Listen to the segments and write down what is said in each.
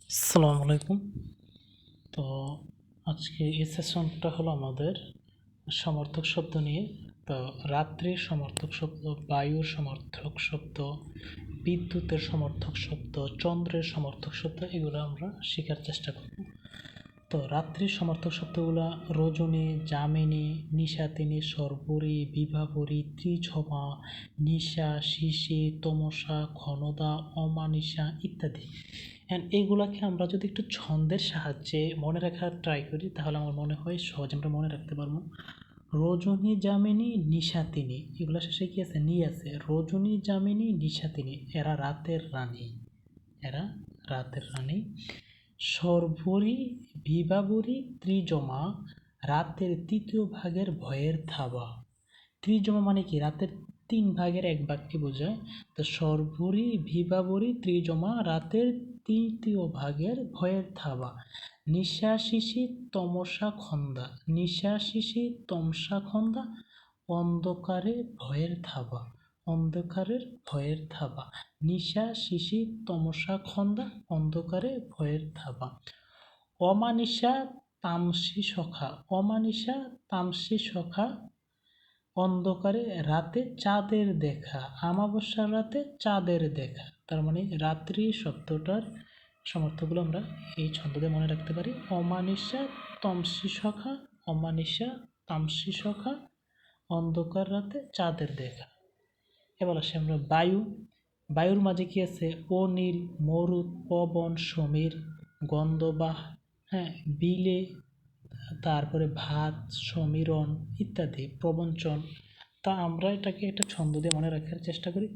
আসসালামু আলাইকুম। তো আজকে এই সেশনটা হলো আমাদের সমার্থক শব্দ নিয়ে। তো রাত্রির সমার্থক শব্দ, বায়ুর সমার্থক শব্দ, বিদ্যুতের সমার্থক শব্দ, চন্দ্রের সমার্থক শব্দ, এগুলো আমরা শেখার চেষ্টা করব। তো রাত্রির সমার্থক শব্দগুলো রজনী, যামিনী, নিশাতিনী, শর্বরী, বিভাবরী, ত্রিঝমা, নিশা, শিশি, তমসা, ঘনদা, অমানিশা ইত্যাদি। অ্যান্ড এইগুলাকে আমরা যদি একটু ছন্দের সাহায্যে মনে রাখার ট্রাই করি তাহলে আমার মনে হয় সহজে আমরা মনে রাখতে পারবো। রজনী, যামিনী, নিশাতিনী, এগুলো শেষে কি আছে? নি আছে। রজনী, যামিনী, নিশাতিনী, এরা রাতের রানী, এরা রাতের রানী। শর্বরী, বিভাবরী, ত্রিজমা, রাতের তৃতীয় ভাগের ভয়ের থাবা। ত্রিজমা মানে কি? রাতের 3 ভাগের 1 ভাগকে বোঝায়। তো শর্বরী, বিভাবরী, ত্রিজমা, রাতের তৃতীয় ভাগের ভয়ের থাবা। নিশা, শিশি, তমসা, খন্দা, নিশা, শিশি, তমসা, খন্দা, অন্ধকারে ভয়ের থাবা, অন্ধকারের ভয়ের থাবা। নিশা, শিশি, তমসা, খন্দা, অন্ধকারে ভয়ের থাবা। অমানিশা, তামসী সখা, অমানিশা, তামসী সখা, অন্ধকারে রাতে চাঁদের দেখা, আমাবস্যার রাতে চাঁদের দেখা। তার মানে রাত্রি শব্দটার সমর্থকগুলো আমরা এই ছন্দ দিয়ে মনে রাখতে পারি। অমানিশা, তমসী সখা, অমানিশা, তামসী সখা, অন্ধকার রাতে চাঁদের দেখা। এবার আসি আমরা বায়ু। বায়ুর মাঝে কি আছে? অনিল, মরুত, পবন, সমীর, গন্ধবাহ, হ্যাঁ, বিলে, তারপরে ভাত, সমীরণ ইত্যাদি, প্রবঞ্চন। তা আমরা এটাকে একটা ছন্দ দিয়ে মনে রাখার চেষ্টা করি।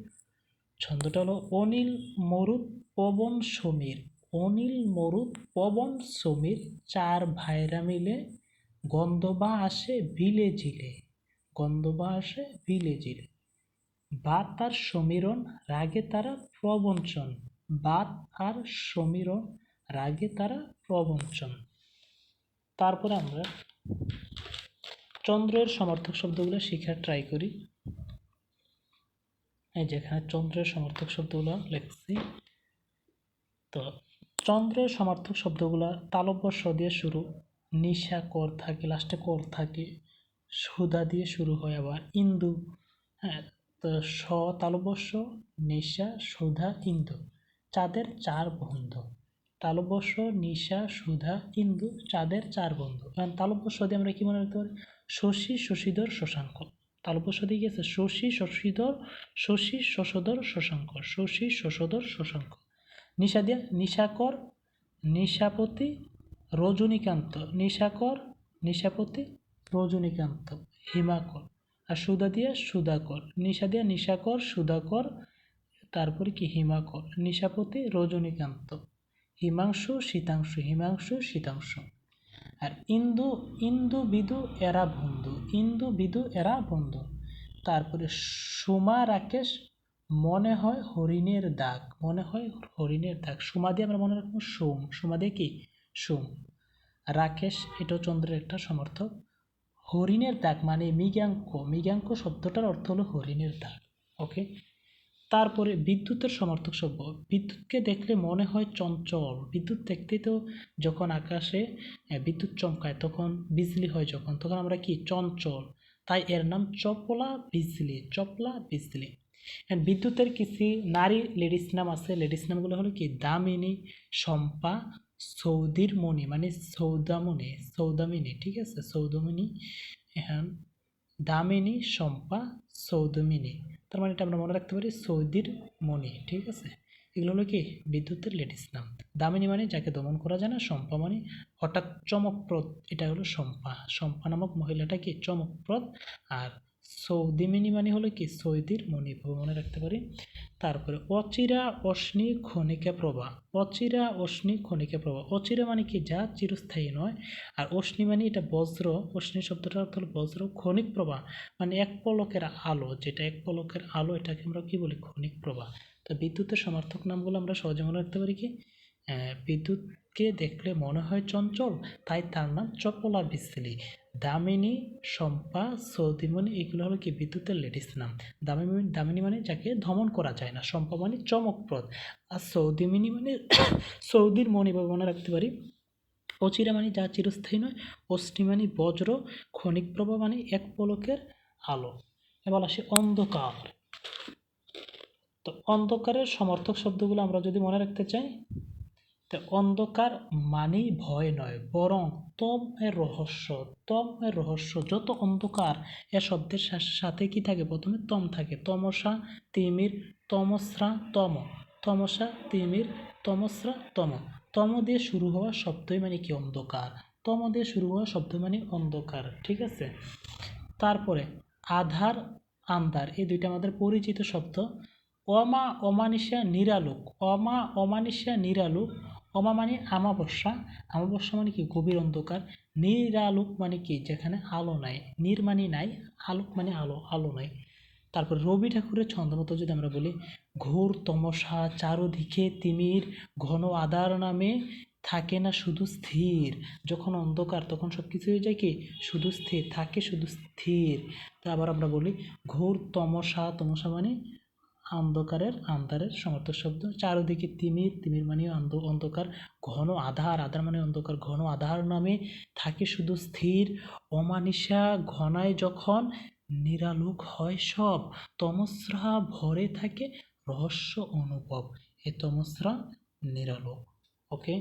ছন্দটা হলো অনিল, মরুত, পবন, সমীর। অনিল, মরুত, পবন, সমীর, 4 ভাইরা মিলে গন্ধবা আসে বিলে জিলে, গন্ধবা আসে বিলে জিলে। বাত আর সমীরণ, রাগে তারা প্রবঞ্চন, বাত আর সমীরণ, রাগে তারা প্রবঞ্চন। তারপরে আমরা চন্দ্রের সমার্থক শব্দগুলো শেখার ট্রাই করি। এই যেখানে চন্দ্রের সমার্থক শব্দগুলো লিখছি। তো চন্দ্রের সমার্থক শব্দগুলো তালব্য স দিয়ে শুরু, নিশা কর থাকে, লাস্টে কর থাকে, সুধা দিয়ে শুরু হয়, আবার ইন্দু, হ্যাঁ। তো স তালব্য স, নিশা, সুধা, ইন্দু, চাঁদের 4 বন্ধু। তালব্য স, নিশা, সুধা, ইন্দু, চাঁদের 4 বন্ধু। কারণ তালব্য স দিয়ে আমরা কি মনে রাখতে পারি? শশী, শশীধর, শশাঙ্ক। তালব্য স দিয়ে গেছে শশী, শশীধর, শশী, শশধর, শশাঙ্ক, শশী, শশধর, শশাঙ্ক। নিশা দিয়া নিশাকর, নিশাপতি, রজনীকান্ত, নিশাকর, নিশাপতি, রজনীকান্ত, হিমাকর। আর সুধা দিয়া সুধাকর, নিশা দিয়া নিশাকর, সুধাকর, তারপরে কি? হিমাকর, নিশাপতি, রজনীকান্ত, হিমাংশু, শীতাংশু, হিমাংশু, শীতাংশু। আর ইন্দু, ইন্দু, বিদু, এরা বন্ধু, ইন্দু, বিদু, এরা বন্ধু। তারপরে সুমা, রাকেশ, মনে হয় হরিণের দাগ, মনে হয় হরিণের দাগ। সুমা দিয়ে আমরা মনে রাখবো সোম, সুমা দিয়ে কি? সোম। রাকেশ, এটাও চন্দ্রের একটা সমর্থক। হরিণের দাগ মানে মৃগাঙ্ক, মৃগাঙ্ক শব্দটার অর্থ হলো হরিণের দাগ। ওকে। তারপরে বিদ্যুতের সমর্থক শব্দ। বিদ্যুৎকে দেখলে মনে হয় চঞ্চল। বিদ্যুৎ দেখতে তো যখন আকাশে বিদ্যুৎ চমকায়, তখন বিজলি হয় যখন, তখন আমরা কি? চঞ্চল। তাই এর নাম চপলা বিজলি, চপলা বিজলি। বিদ্যুতের কিছু নারী লেডিস নাম আছে। লেডিস নামগুলো হলো কি? দামিনী, শম্পা, সৌদির মণি মানে সৌদামণি, সৌদামিনী, ঠিক আছে, সৌদামিনী। এখন দামিনী, শম্পা, সৌদামিনী, তার মানে এটা আমরা মনে রাখতে পারি সৌদির মণি, ঠিক আছে। এগুলো হলো কি? বিদ্যুতের লেডিস নাম। দামিনী মানে যাকে দমন করা যায় না, শম্পা মানে হঠাৎ চমকপ্রদ, এটা হলো শম্পা। শম্পা নামক মহিলাটা কি? চমকপ্রদ। আর সৌদিমিনী মানে হলো কি? সৌদির মণি, মনে রাখতে পারি। তারপরে অচিরা, অশ্নি, ক্ষণিকা প্রভা। অচিরা, অশ্নি, ক্ষণিকা প্রভা। অচিরা মানে কি? যা চিরস্থায়ী নয়। আর অশ্নি মানে এটা বজ্র, অশ্নি শব্দটার অর্থ হলো বজ্র। ক্ষণিক প্রভা মানে এক পলকের আলো, যেটা এক পলকের আলো, এটাকে আমরা কি বলি? ক্ষণিক প্রভা। তো বিদ্যুতের সমার্থক নামগুলো আমরা সহজে মনে রাখতে পারি কি? বিদ্যুৎকে দেখলে মনে হয় চঞ্চল, তাই তার নাম চপলা বিজলি। দামিনী, শম্পা, সৌদিমণি এগুলো হলো কি বিদ্যুতের লেডিস নাম। দামিনী মানে যাকে দমন করা যায় না, শম্পা মানে চমকপ্রদ, আর সৌদিমণি মানে সৌদির মণি বা মনে রাখতে পারি। অচিরা মানে যা চিরস্থায়ী নয়, অষ্টি মানে বজ্র, ক্ষণিক প্রভা মানে এক পলকের আলো। এবার আসি অন্ধকার। তো অন্ধকারের সমর্থক শব্দগুলো আমরা যদি মনে রাখতে চাই, তো অন্ধকার মানেই ভয় নয়, বরং তম এর রহস্য। তম এর রহস্য, যত অন্ধকার এ শব্দের সাথে কি থাকে, প্রথমে তম থাকে। তমসা, তিমির, তমস্রা, তম। তমসা, তিমির, তমস্রা, তম। তম দিয়ে শুরু হওয়া শব্দই মানে কি অন্ধকার। তম দিয়ে শুরু হওয়া শব্দ মানে অন্ধকার, ঠিক আছে। তারপরে আধার, আন্ধার, এই দুইটা আমাদের পরিচিত শব্দ। অমা, অমানিসা, নিরালোক। অমা, অমানিসা, নিরালোক। অমা মানে আমাবস্যা, আমাবস্যা মানে কি গভীর অন্ধকার। নিরালোক মানে কি যেখানে আলো নাই, নির মানে নাই, আলোক মানে আলো, আলো নাই। তারপর রবি ঠাকুরের ছন্দমতো যদি আমরা বলি, ঘোর তমসা, চারদিকে তিমির, ঘন আধার নামে থাকে না শুধু স্থির। যখন অন্ধকার তখন সব কিছু হয়ে যায় কি শুধু স্থির থাকে, শুধু স্থির। তা আবার আমরা বলি ঘোর তমসা, তমসা মানে অন্ধকারের, আন্ধারের সমর্থক শব্দ। চারদিকে তিমির, তিমির মানে অন্ধকার। ঘন আধার, আধার মানে অন্ধকার, ঘন আধার নামে থাকে শুধু স্থির। অমানিসা, ঘনায় যখন নিরালোক হয় সব। তমস্রা, ভরে থাকে রহস্য অনুভব। এ তমস্রা, নিরালোক। ওকে।